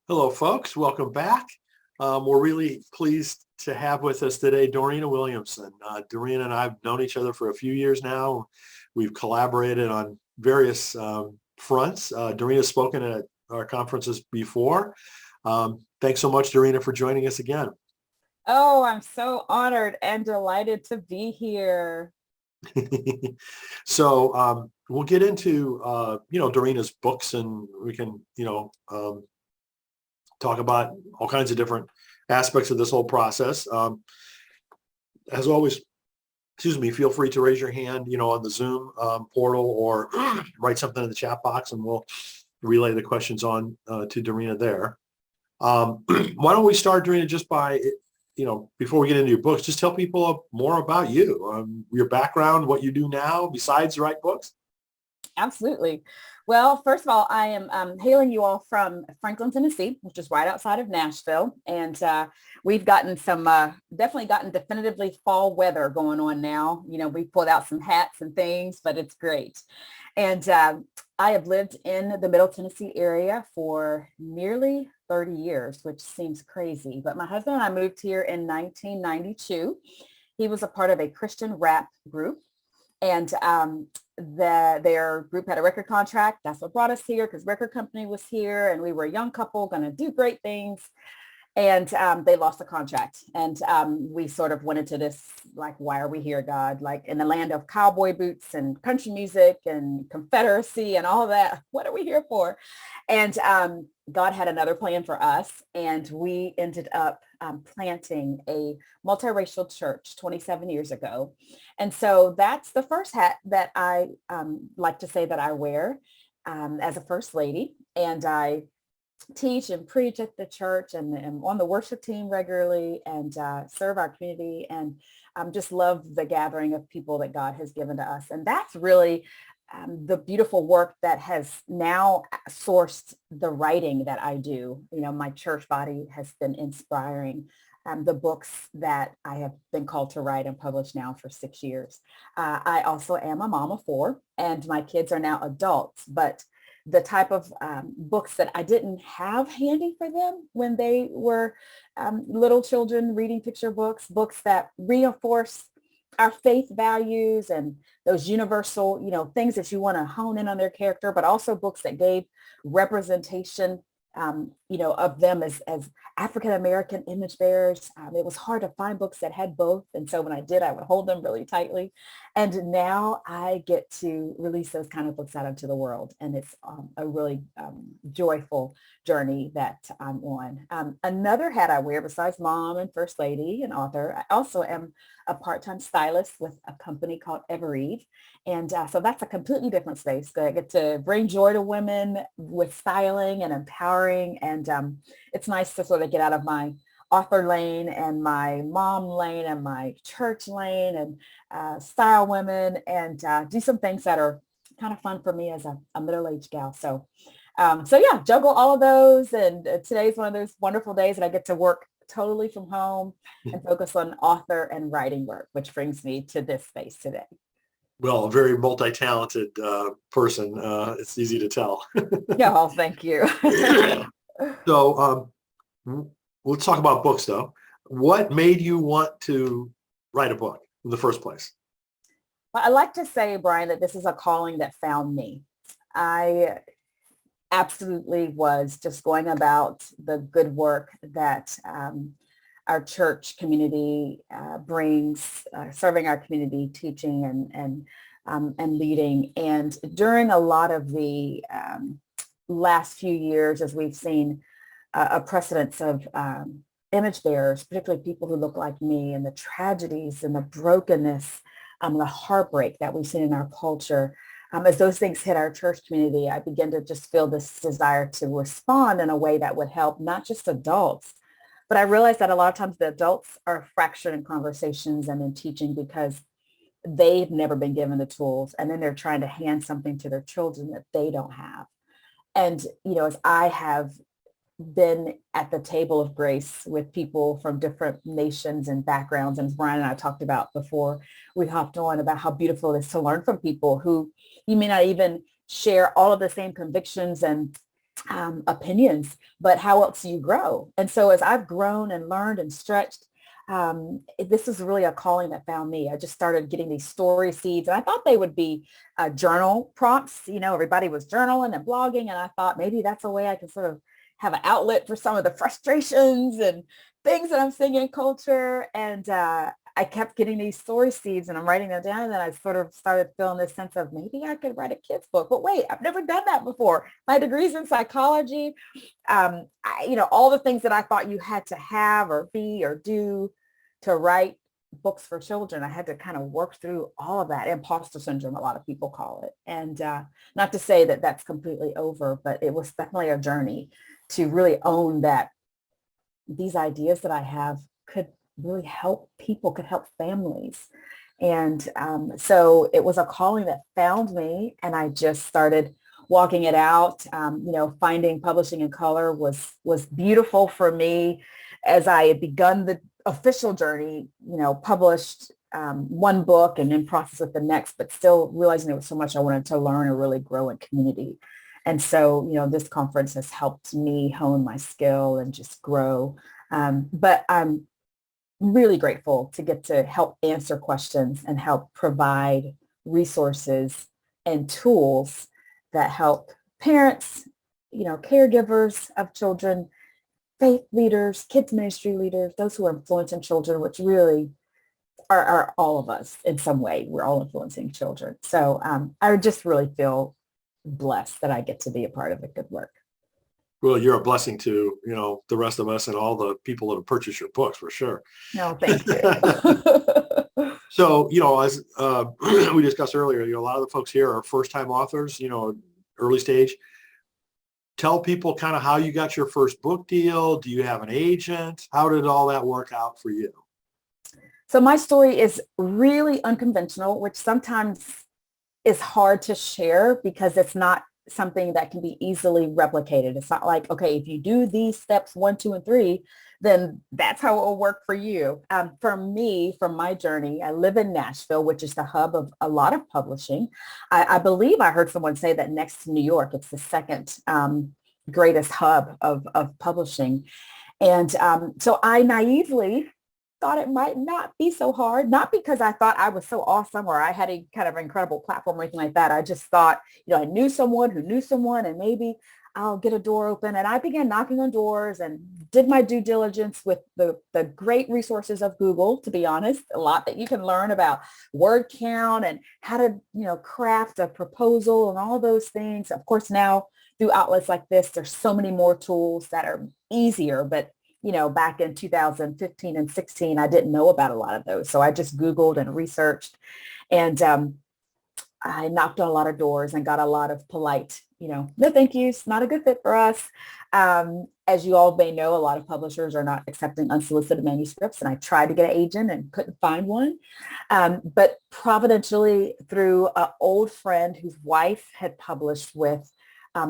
Hello, folks. Welcome back. We're really pleased to have with us today Dorena Williamson. Dorena and I have known each other for a few years now. We've collaborated on various fronts. Dorena's spoken at our conferences before. Thanks so much, Dorena, for joining us again. Oh, I'm so honored and delighted to be here. So we'll get into, Dorena's books, and we can, talk about all kinds of different aspects of this whole process. As always, excuse me, feel free to raise your hand, on the Zoom portal, or write something in the chat box, and we'll relay the questions on to Dorena there. Why don't we start, Dorena, just by, before we get into your books, just tell people more about you, your background, what you do now besides write books. Absolutely. Well, first of all, I am hailing you all from Franklin, Tennessee, which is right outside of Nashville. And we've gotten definitely gotten definitively fall weather going on now. We pulled out some hats and things, but it's great. And I have lived in the Middle Tennessee area for nearly 30 years, which seems crazy. But my husband and I moved here in 1992. He was a part of a Christian rap group. And their group had a record contract. That's what brought us here, because record company was here and we were a young couple going to do great things. And they lost the contract. And we sort of went into this, like, why are we here, God? Like, in the land of cowboy boots and country music and Confederacy and all that, what are we here for? And God had another plan for us. And we ended up planting a multiracial church 27 years ago. And so that's the first hat that I like to say that I wear as a first lady. And I teach and preach at the church, and am on the worship team regularly, and serve our community, and just love the gathering of people that God has given to us. And that's really the beautiful work that has now sourced the writing that I do. My church body has been inspiring the books that I have been called to write and publish now for 6 years. I also am a mom of 4, and my kids are now adults, but the type of books that I didn't have handy for them when they were little children, reading picture books that reinforce our faith values and those universal, things that you want to hone in on their character, but also books that gave representation, of them as African-American image bearers. It was hard to find books that had both. And so when I did, I would hold them really tightly. And now I get to release those kind of books out into the world. And it's a really joyful journey that I'm on. Another hat I wear besides mom and first lady and author, I also am a part-time stylist with a company called Evereve. And so that's a completely different space. I get to bring joy to women with styling and empowering. And it's nice to sort of get out of my author lane and my mom lane and my church lane and style women, and do some things that are kind of fun for me as a middle-aged gal. So yeah, juggle all of those. And today's one of those wonderful days that I get to work totally from home and focus on author and writing work, which brings me to this space today. Well, a very multi-talented person. It's easy to tell. Yeah, well, thank you. So let's talk about books, though. What made you want to write a book in the first place? Well, I like to say, Brian, that this is a calling that found me. I absolutely was just going about the good work that our church community brings, serving our community, teaching and leading. And during a lot of the last few years, as we've seen a precedence of image bearers, particularly people who look like me, and the tragedies and the brokenness, the heartbreak that we've seen in our culture, as those things hit our church community, I began to just feel this desire to respond in a way that would help not just adults, but I realized that a lot of times the adults are fractured in conversations and in teaching because they've never been given the tools. And then they're trying to hand something to their children that they don't have. And, as I have been at the table of grace with people from different nations and backgrounds, and as Brian and I talked about before we hopped on, about how beautiful it is to learn from people who you may not even share all of the same convictions and opinions, but how else do you grow? And so as I've grown and learned and stretched, this is really a calling that found me. I just started getting these story seeds, and I thought they would be journal prompts. Everybody was journaling and blogging, and I thought maybe that's a way I can sort of have an outlet for some of the frustrations and things that I'm seeing in culture. And I kept getting these story seeds, and I'm writing them down, and then I sort of started feeling this sense of maybe I could write a kid's book. But wait, I've never done that before. My degree's in psychology. All the things that I thought you had to have or be or do to write books for children, I had to kind of work through all of that. Imposter syndrome, a lot of people call it. And not to say that that's completely over, but it was definitely a journey to really own that these ideas that I have could really help people, could help families. And so it was a calling that found me, and I just started walking it out. Finding publishing in color was beautiful for me as I had begun the official journey, published one book and in process with the next, but still realizing there was so much I wanted to learn and really grow in community. And so, this conference has helped me hone my skill and just grow. But I'm really grateful to get to help answer questions and help provide resources and tools that help parents, caregivers of children, faith leaders, kids ministry leaders, those who are influencing children, which really are all of us in some way. We're all influencing children. So I just really feel blessed that I get to be a part of the good work. Well, you're a blessing to, the rest of us and all the people that have purchased your books, for sure. No, thank you. So, as we discussed earlier, a lot of the folks here are first-time authors, early stage. Tell people kind of how you got your first book deal. Do you have an agent? How did all that work out for you? So my story is really unconventional, which sometimes is hard to share because it's not something that can be easily replicated. It's not like, okay, if you do these steps 1, 2, and 3, then that's how it will work for you. For me, from my journey, I live in Nashville, which is the hub of a lot of publishing. I believe I heard someone say that next to New York, it's the second greatest hub of publishing. And so I naively thought it might not be so hard, not because I thought I was so awesome or I had a kind of incredible platform or anything like that. I just thought, I knew someone who knew someone, and maybe I'll get a door open. And I began knocking on doors and did my due diligence with the great resources of Google, to be honest. A lot that you can learn about word count and how to, craft a proposal and all those things. Of course, now through outlets like this, there's so many more tools that are easier, but back in 2015 and 16, I didn't know about a lot of those. So I just Googled and researched, and I knocked on a lot of doors and got a lot of polite, no thank yous, not a good fit for us. As you all may know, a lot of publishers are not accepting unsolicited manuscripts, and I tried to get an agent and couldn't find one. But providentially, through an old friend whose wife had published with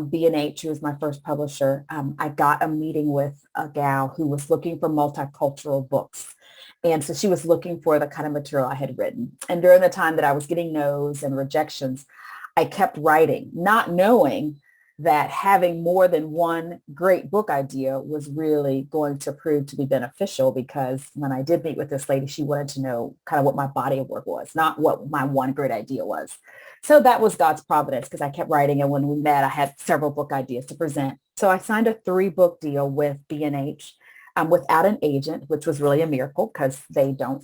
B&H, who was my first publisher, I got a meeting with a gal who was looking for multicultural books. And so she was looking for the kind of material I had written. And during the time that I was getting no's and rejections, I kept writing, not knowing that having more than one great book idea was really going to prove to be beneficial, because when I did meet with this lady, she wanted to know kind of what my body of work was, not what my one great idea was. So that was God's providence, because I kept writing, and when we met, I had several book ideas to present. So I signed a 3-book deal with B&H without an agent, which was really a miracle because they don't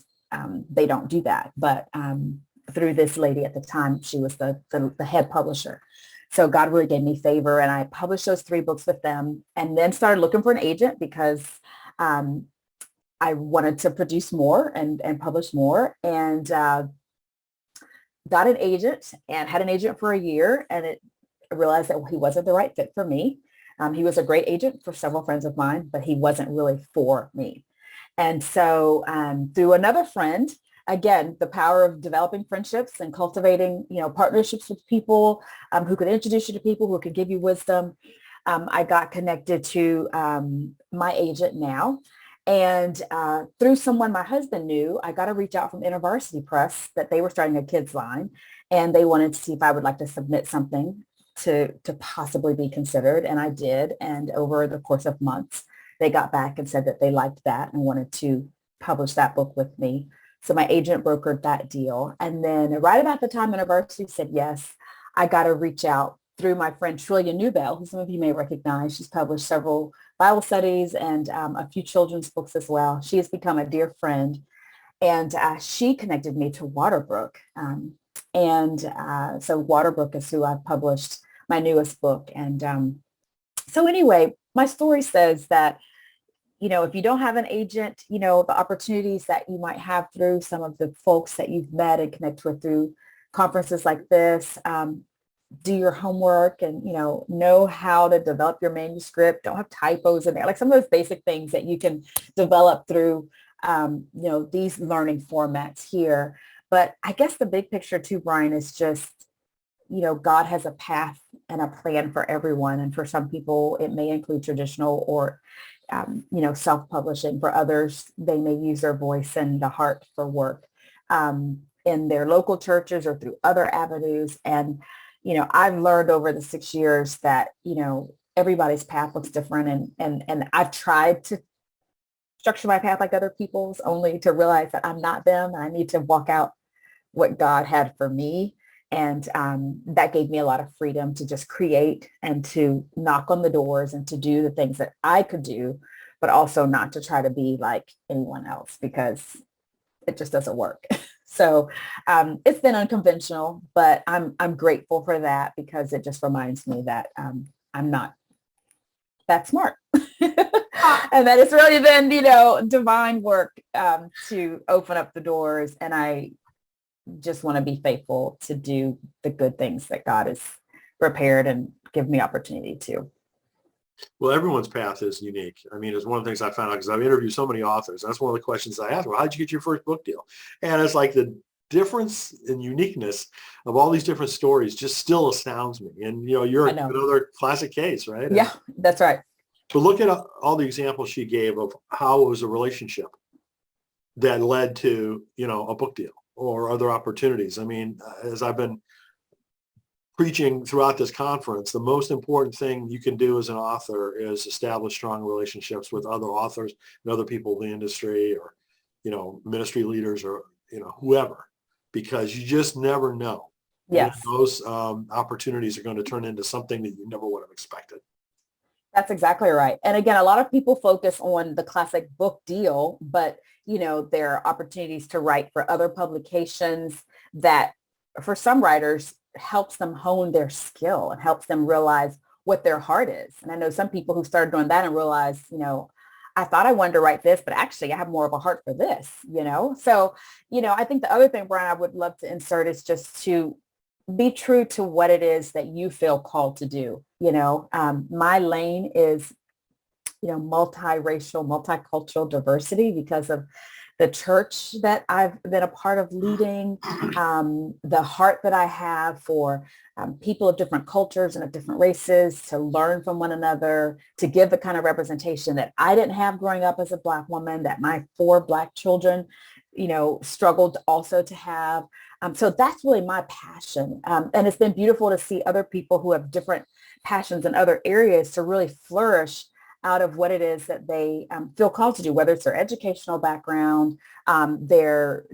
do that. But through this lady at the time, she was the head publisher. So God really gave me favor, and I published those 3 books with them, and then started looking for an agent because I wanted to produce more and publish more, and got an agent and had an agent for a year, and I realized that he wasn't the right fit for me. He was a great agent for several friends of mine, but he wasn't really for me. And so through another friend, again, the power of developing friendships and cultivating, partnerships with people who could introduce you to people who could give you wisdom. I got connected to my agent now. And through someone my husband knew, I got a reach out from InterVarsity Press that they were starting a kids line, and they wanted to see if I would like to submit something to possibly be considered. And I did. And over the course of months, they got back and said that they liked that and wanted to publish that book with me. So my agent brokered that deal. And then right about the time University said yes, I got to reach out through my friend Trillia Newbell, who some of you may recognize. She's published several Bible studies and a few children's books as well. She has become a dear friend. And she connected me to Waterbrook. So Waterbrook is who I've published my newest book. And so anyway, my story says that, if you don't have an agent, the opportunities that you might have through some of the folks that you've met and connect with through conferences like this, do your homework and, know how to develop your manuscript. Don't have typos in there, like some of those basic things that you can develop through, these learning formats here. But I guess the big picture too, Brian, is just, God has a path and a plan for everyone. And for some people, it may include traditional or self-publishing. For others, they may use their voice and the heart for work in their local churches or through other avenues. And, I've learned over the 6 years that, everybody's path looks different. And I've tried to structure my path like other people's, only to realize that I'm not them. And I need to walk out what God had for me. And that gave me a lot of freedom to just create and to knock on the doors and to do the things that I could do, but also not to try to be like anyone else, because it just doesn't work. So it's been unconventional, but I'm grateful for that, because it just reminds me that I'm not that smart. And that it's really been, divine work to open up the doors. And I just want to be faithful to do the good things that God has prepared and give me opportunity to. Well, everyone's path is unique. I mean, it's one of the things I found out because I've interviewed so many authors. That's one of the questions I ask. Well, how'd you get your first book deal? And it's like the difference and uniqueness of all these different stories just still astounds me. And, you're another classic case, right? Yeah, that's right. But look at all the examples she gave of how it was a relationship that led to, a book deal or other opportunities. I mean, as I've been preaching throughout this conference, the most important thing you can do as an author is establish strong relationships with other authors and other people in the industry, or, ministry leaders, or, whoever, because you just never know. Yes. Those opportunities are going to turn into something that you never would have expected. That's exactly right. And again, a lot of people focus on the classic book deal, but, there are opportunities to write for other publications that, for some writers, helps them hone their skill and helps them realize what their heart is. And I know some people who started doing that and realized, I thought I wanted to write this, but actually I have more of a heart for this, So, I think the other thing, Brian, I would love to insert is just to be true to what it is that you feel called to do. My lane is, multiracial, multicultural diversity, because of the church that I've been a part of leading, the heart that I have for people of different cultures and of different races, to learn from one another, to give the kind of representation that I didn't have growing up as a Black woman, that my 4 Black children, struggled also to have. So that's really my passion. And it's been beautiful to see other people who have different passions in other areas to really flourish out of what it is that they feel called to do, whether it's their educational background, their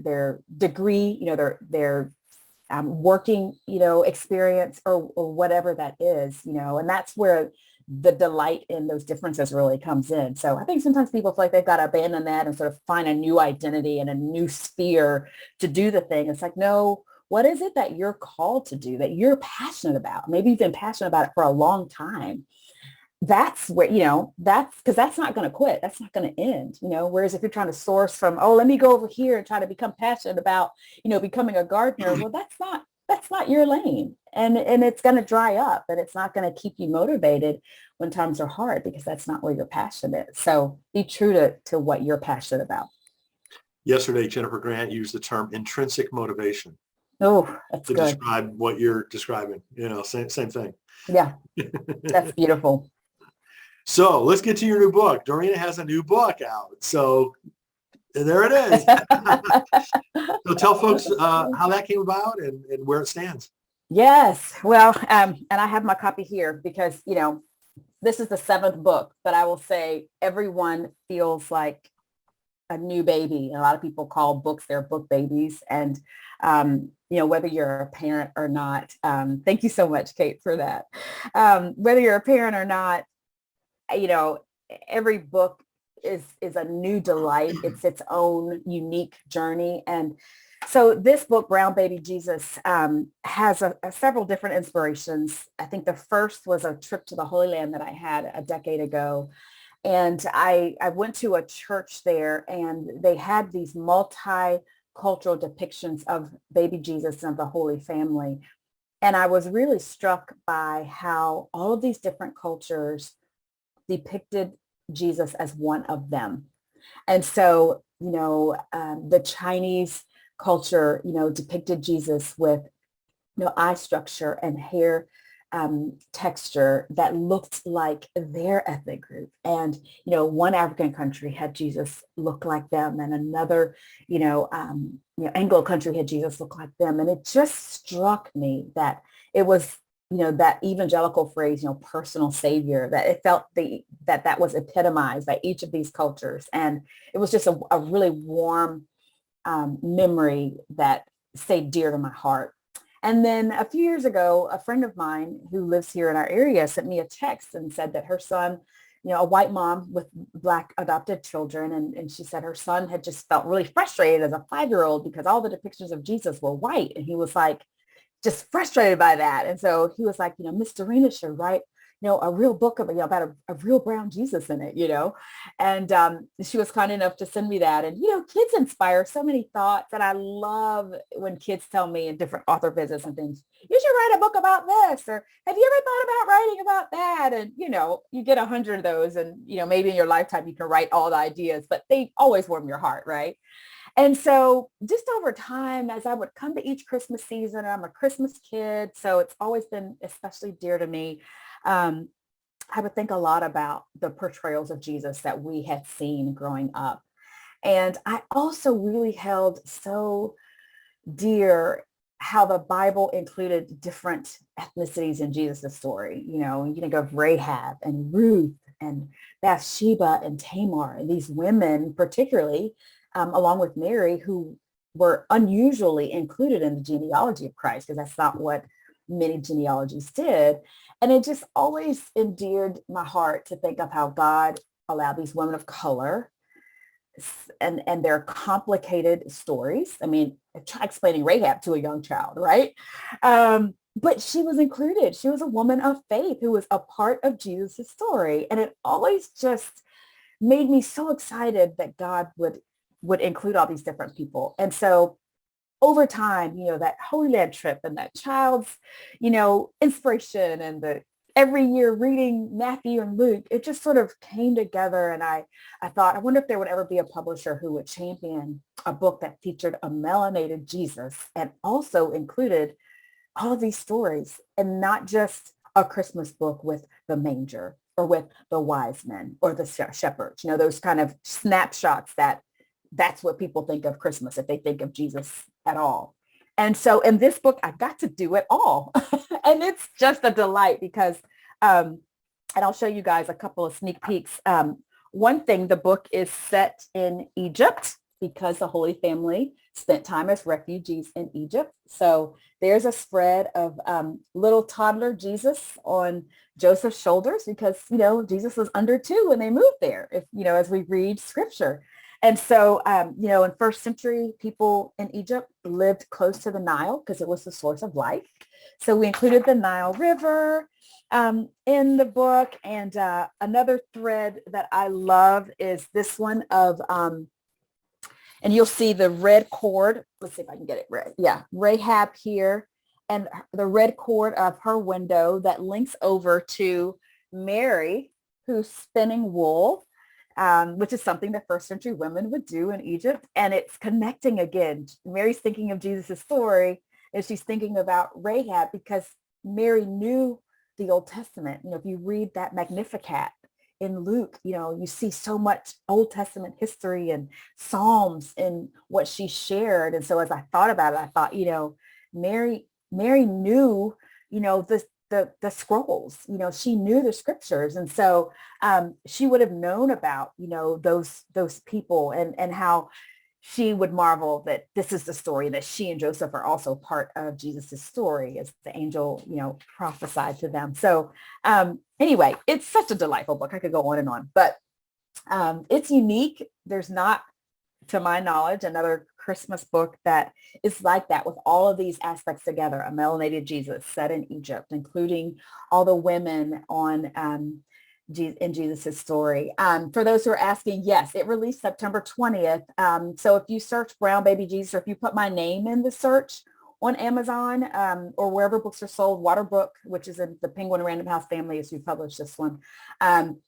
degree, their working, experience, or whatever that is, and that's where the delight in those differences really comes in. So I think sometimes people feel like they've got to abandon that and sort of find a new identity and a new sphere to do the thing. It's like, no, what is it that you're called to do, that you're passionate about? Maybe you've been passionate about it for a long time. That's where, that's because that's not going to quit. That's not going to end, whereas if you're trying to source from, let me go over here and try to become passionate about, becoming a gardener. Well, that's not your lane. And it's going to dry up, and it's not going to keep you motivated when times are hard, because that's not where your passion is. So be true to what you're passionate about. Yesterday, Jennifer Grant used the term intrinsic motivation. Oh, that's to good. Describe what you're describing, same thing. Yeah, that's beautiful. So let's get to your new book. Dorena has a new book out. So there it is. So tell folks how that came about and where it stands. Yes. Well, and I have my copy here because, this is the seventh book, but I will say everyone feels like a new baby. And a lot of people call books their book babies. And, whether you're a parent or not, thank you so much, Kate, for that. Whether you're a parent or not, you know, every book is a new delight. It's its own unique journey. And so this book, Brown Baby Jesus, has several different inspirations. I think the first was a trip to the Holy Land that I had a decade ago. And I went to a church there and they had these multicultural depictions of baby Jesus and of the Holy Family. And I was really struck by how all of these different cultures depicted Jesus as one of them. And so, the Chinese culture, depicted Jesus with, eye structure and hair texture that looked like their ethnic group. And, one African country had Jesus look like them, and another, Anglo country had Jesus look like them. And it just struck me that it was, that evangelical phrase, personal savior, that it felt that was epitomized by each of these cultures. And it was just a really warm memory that stayed dear to my heart. And then a few years ago, a friend of mine who lives here in our area sent me a text and said that her son, a white mom with Black adopted children, and she said her son had just felt really frustrated as a 5-year-old because all the depictions of Jesus were white. And he was like, just frustrated by that. And so he was like, Miss Dorena should write, a real book about a real brown Jesus in it, and she was kind enough to send me that. And, kids inspire so many thoughts. And I love when kids tell me in different author visits and things, you should write a book about this, or have you ever thought about writing about that? And, you get 100 of those and, maybe in your lifetime you can write all the ideas, but they always warm your heart, right? And so just over time, as I would come to each Christmas season, I'm a Christmas kid, so it's always been especially dear to me. Um, I would think a lot about the portrayals of Jesus that we had seen growing up. And I also really held so dear how the Bible included different ethnicities in Jesus' story. You think of Rahab and Ruth and Bathsheba and Tamar, and these women particularly, along with Mary, who were unusually included in the genealogy of Christ, because that's not what many genealogies did. And it just always endeared my heart to think of how God allowed these women of color and their complicated stories. I mean, try explaining Rahab to a young child, right? But she was included. She was a woman of faith who was a part of Jesus' story. And it always just made me so excited that God would include all these different people. And so over time, that Holy Land trip and that child's, inspiration and the every year reading Matthew and Luke, it just sort of came together. And I thought, I wonder if there would ever be a publisher who would champion a book that featured a melanated Jesus and also included all of these stories, and not just a Christmas book with the manger or with the wise men or the shepherds, those kind of snapshots that's what people think of Christmas if they think of Jesus at all. And so in this book, I got to do it all. And it's just a delight because, and I'll show you guys a couple of sneak peeks. One thing, the book is set in Egypt because the Holy Family spent time as refugees in Egypt. So there's a spread of little toddler Jesus on Joseph's shoulders because, Jesus was under 2 when they moved there, if, as we read scripture. And so, in first century, people in Egypt lived close to the Nile because it was the source of life. So we included the Nile River in the book. And another thread that I love is this one of, and you'll see the red cord. Let's see if I can get it right. Yeah, Rahab here, and the red cord of her window that links over to Mary, who's spinning wool. Which is something that first century women would do in Egypt. And it's connecting again. Mary's thinking of Jesus' story and she's thinking about Rahab because Mary knew the Old Testament. If you read that Magnificat in Luke, you see so much Old Testament history and Psalms in what she shared. And so as I thought about it, I thought, Mary Mary knew, the scrolls, she knew the scriptures. And so she would have known about, those people, and how she would marvel that this is the story that she and Joseph are also part of Jesus's story, as the angel, prophesied to them. So anyway, it's such a delightful book. I could go on and on, but it's unique. There's not, to my knowledge, another Christmas book that is like that, with all of these aspects together. A melanated Jesus set in Egypt, including all the women on in Jesus's story. For those who are asking, yes, it released September 20th. So if you search Brown Baby Jesus, or if you put my name in the search on Amazon or wherever books are sold, Waterbrook, which is in the Penguin Random House family, as we published this one.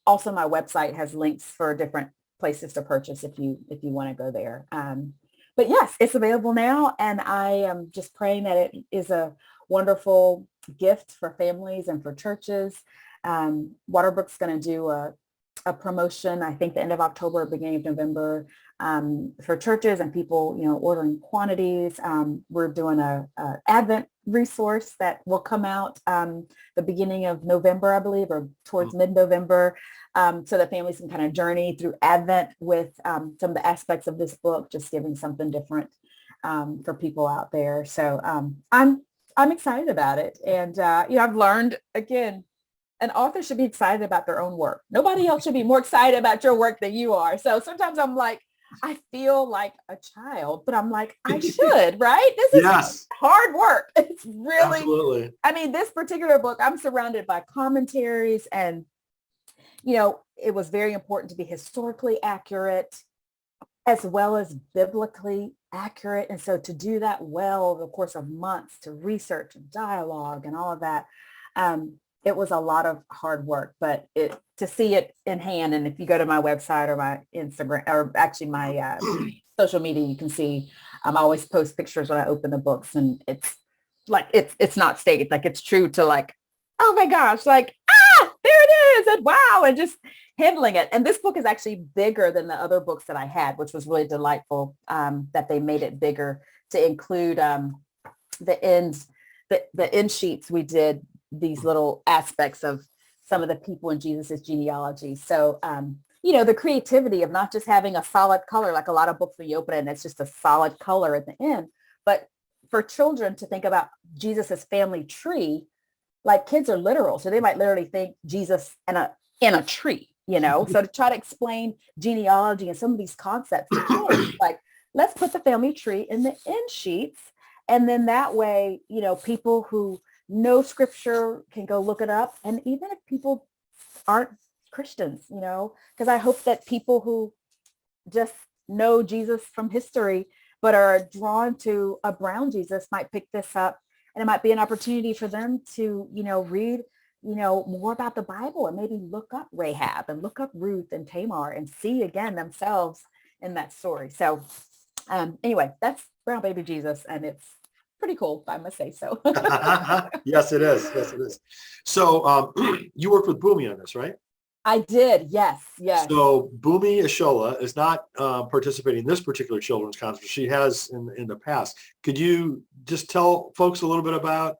Also, my website has links for different places to purchase if you want to go there. But yes, it's available now, and I am just praying that it is a wonderful gift for families and for churches. Waterbrook's going to do a promotion, I think the end of October, beginning of November, for churches and people, ordering quantities. We're doing a Advent resource that will come out the beginning of November, I believe, or towards mid-November, so that families can kind of journey through Advent with some of the aspects of this book, just giving something different for people out there. So I'm excited about it. And, I've learned, again, an author should be excited about their own work. Nobody else should be more excited about your work than you are. So sometimes I'm like, I feel like a child, but I'm like, I should, right? This is hard work. It's really, absolutely. I mean, this particular book, I'm surrounded by commentaries, and, it was very important to be historically accurate as well as biblically accurate. And so to do that well over the course of months, to research and dialogue and all of that, it was a lot of hard work, but to see it in hand. And if you go to my website or my Instagram, or actually my social media, you can see I always post pictures when I open the books, and it's like, it's not staged, like it's true to like, oh my gosh, like, there it is, and wow, and just handling it. And this book is actually bigger than the other books that I had, which was really delightful, that they made it bigger to include the end sheets. We did these little aspects of some of the people in Jesus's genealogy. So, the creativity of not just having a solid color, like a lot of books when you open it and it's just a solid color at the end, but for children to think about Jesus's family tree, like kids are literal. So they might literally think Jesus in a tree, So to try to explain genealogy and some of these concepts to kids, like, let's put the family tree in the end sheets. And then that way, people who know scripture can go look it up. And even if people aren't Christians, because I hope that people who just know Jesus from history, but are drawn to a brown Jesus, might pick this up. And it might be an opportunity for them to, read, more about the Bible, and maybe look up Rahab and look up Ruth and Tamar and see again themselves in that story. So anyway, that's Brown Baby Jesus, and it's pretty cool, if I must say so. Yes, it is. Yes, it is. So you worked with Boomy on this, right? I did. Yes. So Boomy Ashola is not participating in this particular children's conference. She has in the past. Could you just tell folks a little bit about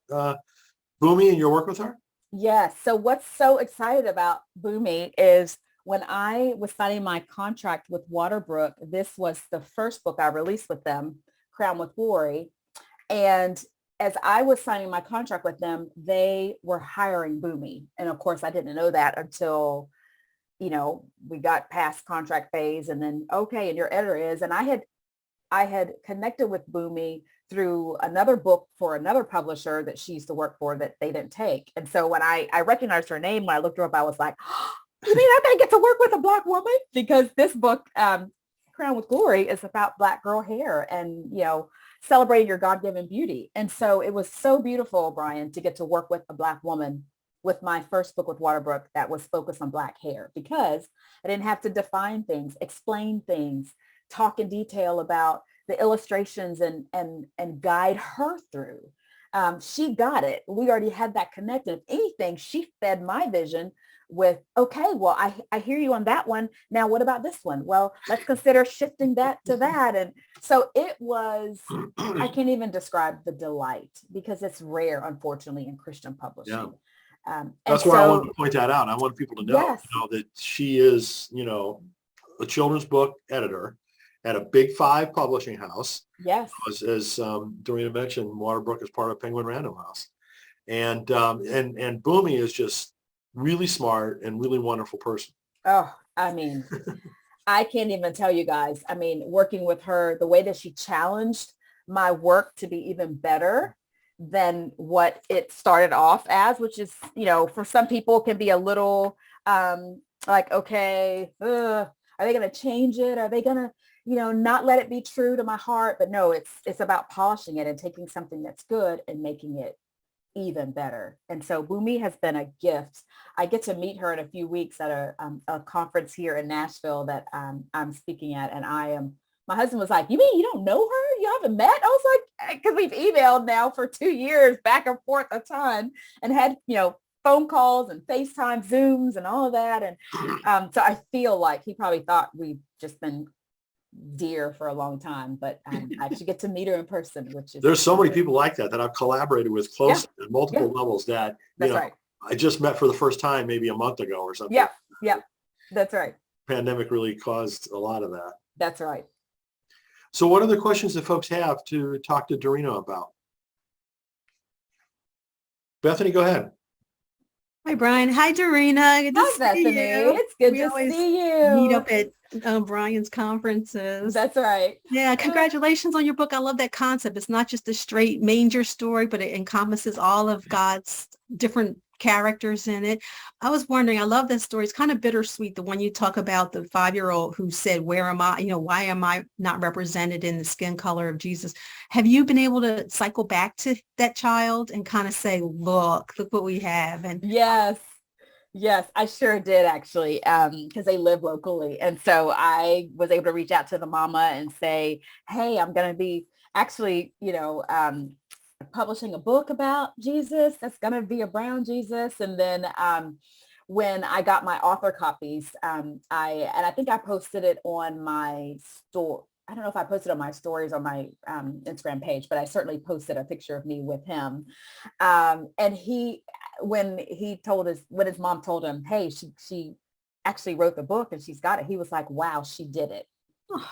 Boomy and your work with her? Yes. So what's so excited about Boomy is, when I was signing my contract with Waterbrook, this was the first book I released with them, Crown with Glory. And as I was signing my contract with them, they were hiring Boomy. And of course, I didn't know that until, we got past contract phase, and then, okay, and your editor is, and I had connected with Boomy through another book for another publisher that she used to work for that they didn't take. And so when I recognized her name, when I looked her up, I was like, oh, you mean I'm going to get to work with a Black woman? Because this book, Crown with Glory, is about Black girl hair and, celebrating your God-given beauty. And so it was so beautiful, Brian, to get to work with a Black woman with my first book with Waterbrook that was focused on Black hair, because I didn't have to define things, explain things, talk in detail about the illustrations, and guide her through. she got it. We already had that connected. If anything, she fed my vision with, okay, well, I hear you on that one. Now, what about this one? Well, let's consider shifting that to that. And so it was, I can't even describe the delight because it's rare, unfortunately, in Christian publishing. Yeah. And That's why I wanted to point that out. I want people to know, yes, that she is, a children's book editor at a big 5 publishing house. yes. As Dorena mentioned, Waterbrook is part of Penguin Random House. And Boomy is just really smart and really wonderful person. Oh, I mean, I can't even tell you guys. I mean, working with her, the way that she challenged my work to be even better than what it started off as, which is, for some people can be a little like, okay, are they going to change it? Are they going to, not let it be true to my heart? But no, it's about polishing it and taking something that's good and making it even better. And so Boomy has been a gift. I get to meet her in a few weeks at a conference here in Nashville that I'm speaking at. And my husband was like, you mean you don't know her? You haven't met? I was like, because we've emailed now for 2 years back and forth a ton and had, phone calls and FaceTime Zooms and all of that. And so I feel like he probably thought we've just been dear for a long time, but I actually get to meet her in person, which is there's so many people like that I've collaborated with close at multiple levels that that's right. I just met for the first time maybe a month ago or something. Yeah, that's right. Pandemic really caused a lot of that. That's right. So what other questions do folks have to talk to Dorena about? Bethany, go ahead. Hi, Brian. Hi, Dorena. Good to Hi, see Bethany. you. It's good We to always see you. meet up at Brian's conferences. That's right. Yeah, congratulations on your book. I love that concept. It's not just a straight manger story, but it encompasses all of God's different characters in it. I was wondering, I love that story. It's kind of bittersweet, the one you talk about, the 5-year-old who said, where am I? Why am I not represented in the skin color of Jesus? Have you been able to cycle back to that child and kind of say, look what we have? And Yes, I sure did actually, because they live locally. And so I was able to reach out to the mama and say, hey, I'm going to be actually, publishing a book about Jesus that's going to be a brown Jesus. And then when I got my author copies, I think I posted it on my store. I don't know if I posted on my stories on my Instagram page, but I certainly posted a picture of me with him. And when his mom told him, hey, she actually wrote the book and she's got it, he was like, wow, she did it,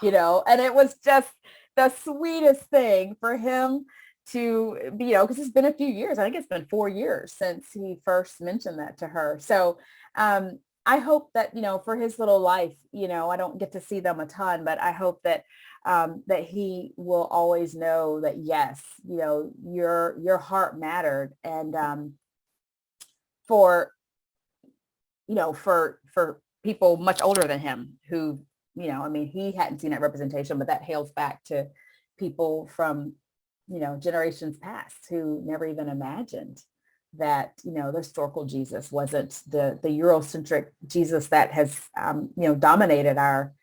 and it was just the sweetest thing for him to be, because it's been a few years. I think it's been 4 years since he first mentioned that to her. So I hope that, for his little life, I don't get to see them a ton, but I hope that that he will always know that, yes, your heart mattered. And for people much older than him who, he hadn't seen that representation, but that hails back to people from, generations past who never even imagined that, the historical Jesus wasn't the Eurocentric Jesus that has, dominated our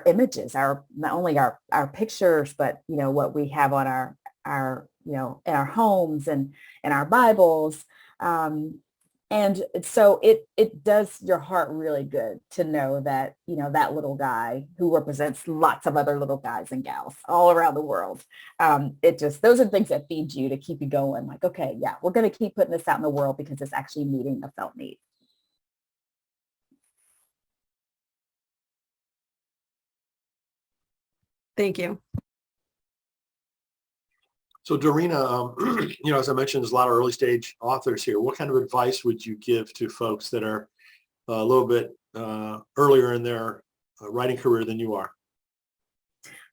images, not only our pictures, but, what we have on our in our homes and in our Bibles. And so it does your heart really good to know that, that little guy who represents lots of other little guys and gals all around the world. Those are things that feed you to keep you going. Like, okay, yeah, we're going to keep putting this out in the world because it's actually meeting a felt need. thank you. So Dorena, as I mentioned, there's a lot of early stage authors here. What kind of advice would you give to folks that are a little bit earlier in their writing career than you are?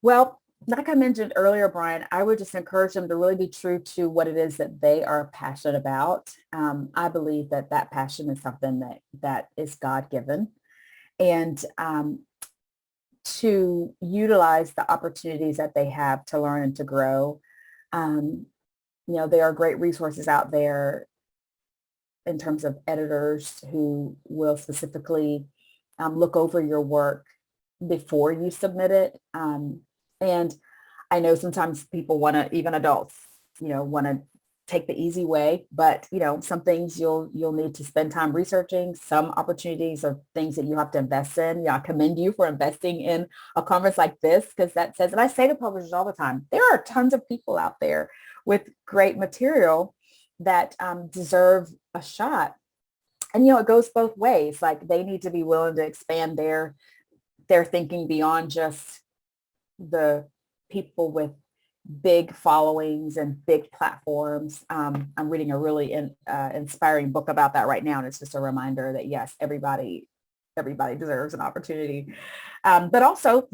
Well, like I mentioned earlier, Brian, I would just encourage them to really be true to what it is that they are passionate about. I believe that passion is something that is God-given, and to utilize the opportunities that they have to learn and to grow. There are great resources out there in terms of editors who will specifically look over your work before you submit it. And I know sometimes people want to, even adults, want to take the easy way, but some things you'll need to spend time researching. Some opportunities are things that you have to invest in. I commend you for investing in a conference like this, because that says, and I say to publishers all the time, there are tons of people out there with great material that deserve a shot. And it goes both ways. Like, they need to be willing to expand their thinking beyond just the people with big followings and big platforms. I'm reading a really inspiring book about that right now, and it's just a reminder that yes, everybody deserves an opportunity. But also,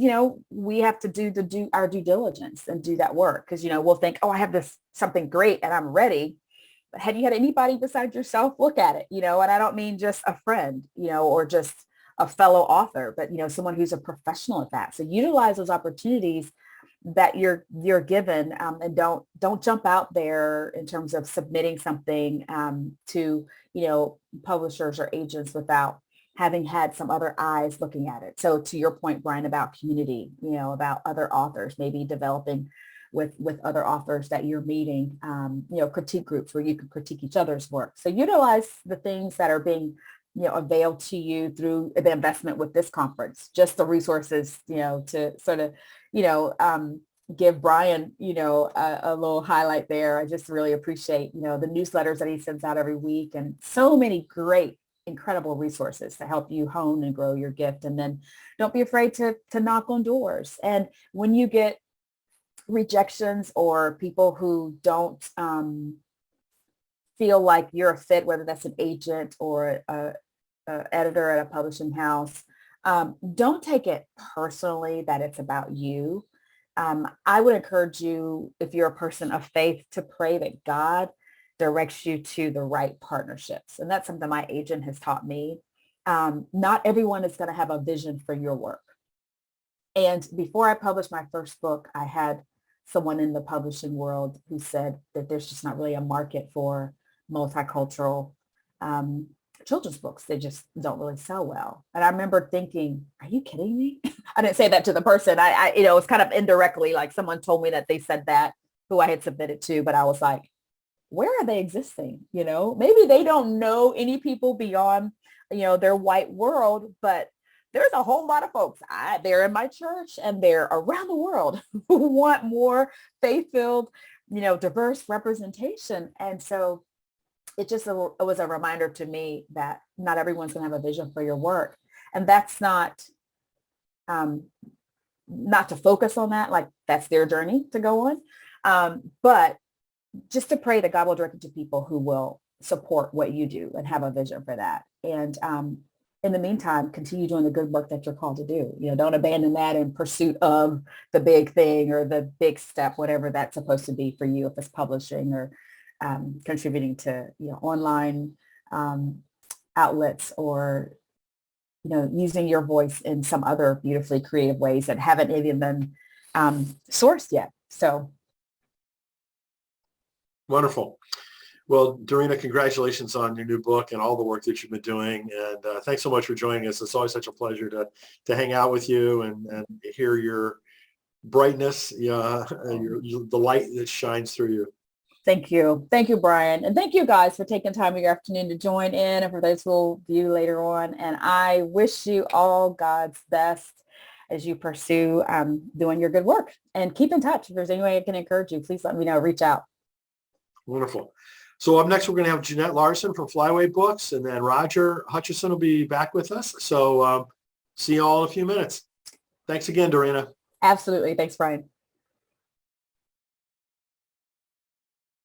we have to do our due diligence and do that work, because we'll think, oh, I have this something great and I'm ready. But have you had anybody besides yourself look at it? And I don't mean just a friend, or just a fellow author, but someone who's a professional at that. So utilize those opportunities that you're given, and don't jump out there in terms of submitting something to publishers or agents without having had some other eyes looking at it. So to your point, Brian, about community, about other authors, maybe developing with other authors that you're meeting, critique groups where you can critique each other's work. So utilize the things that are being availed to you through the investment with this conference, just the resources, to sort of, give Brian, a little highlight there. I just really appreciate, the newsletters that he sends out every week, and so many great, incredible resources to help you hone and grow your gift. And then don't be afraid to knock on doors. And when you get rejections or people who don't feel like you're a fit, whether that's an agent or a editor at a publishing house, don't take it personally that it's about you. I would encourage you, if you're a person of faith, to pray that God directs you to the right partnerships. And that's something my agent has taught me. Not everyone is going to have a vision for your work. And before I published my first book, I had someone in the publishing world who said that there's just not really a market for multicultural children's books. They just don't really sell well. And I remember thinking, are you kidding me? I didn't say that to the person. I it's kind of indirectly, like someone told me that they said that, who I had submitted to, but I was like, where are they existing? Maybe they don't know any people beyond, their white world, but there's a whole lot of folks. They're in my church and they're around the world who want more faith-filled, diverse representation. And so it was a reminder to me that not everyone's going to have a vision for your work. And that's not to focus on that, like that's their journey to go on. But just to pray that God will direct you to people who will support what you do and have a vision for that. And in the meantime, continue doing the good work that you're called to do. Don't abandon that in pursuit of the big thing or the big step, whatever that's supposed to be for you, if it's publishing or contributing to online outlets, or using your voice in some other beautifully creative ways that haven't even been sourced yet. So wonderful. Well, Dorena, congratulations on your new book and all the work that you've been doing. And thanks so much for joining us. It's always such a pleasure to hang out with you and hear your brightness, the light that shines through you. Thank you. Thank you, Brian. And thank you guys for taking time of your afternoon to join in, and for those who will view later on. And I wish you all God's best as you pursue doing your good work. And keep in touch. If there's any way I can encourage you, please let me know. Reach out. Wonderful. So up next, we're going to have Jeanette Larson from Flyway Books, and then Roger Hutchison will be back with us. So see you all in a few minutes. Thanks again, Dorena. Absolutely. Thanks, Brian.